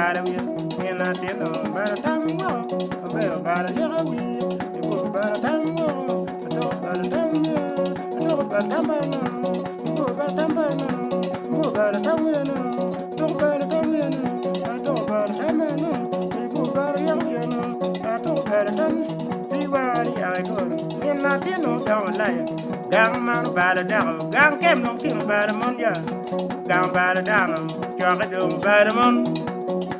bala wi ni na te no bala tam wo be bala ya wi ti ko bala tam wo to bala tam wo to bala tam no ko bala tam no ko bala tam wo no to bala tam wo no to bala tam no ko bala ya wi no to bala tam ti wa ya ko ni na te no ta la ya gang man bala da gang kem no tin bala mon ya gang bala da no cho cái đường bala mon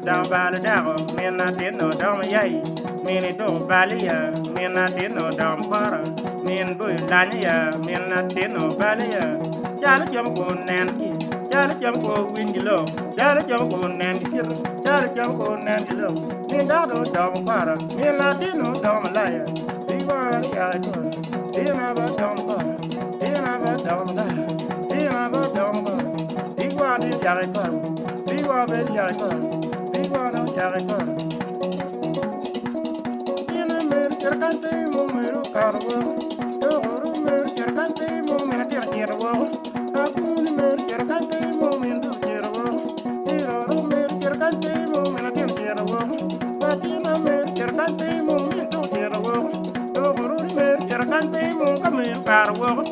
down by the dog, men not did no dom yay, men do balia, men not did no dom para, men boy lania, men not did no balia, Charlie jump on Nancy, Charlie jump on windy low, Charlie jump on Nancy, Charlie jump on Nancy low, men don't dom para, men not did no dom liar, be one yard, be another dom para, be another dom liar, be another dom para, be one yard, be one yard. Tiene mer cercante momero cargo, todo mer cercante momento quiero, algún mer cercante momento quiero, pero mer cercante momento quiero, patina mer cercante momento quiero, todo mer cercante momento cargo.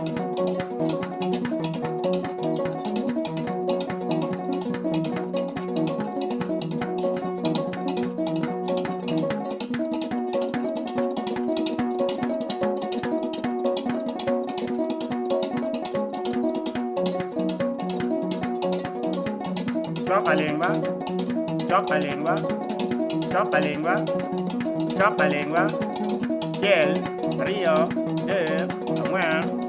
Chóp bà liền quá, chóp bà liền quá, chóp bà liền quá, chóp bà liền quá. Chèn, Rio, Đê, Ngoan.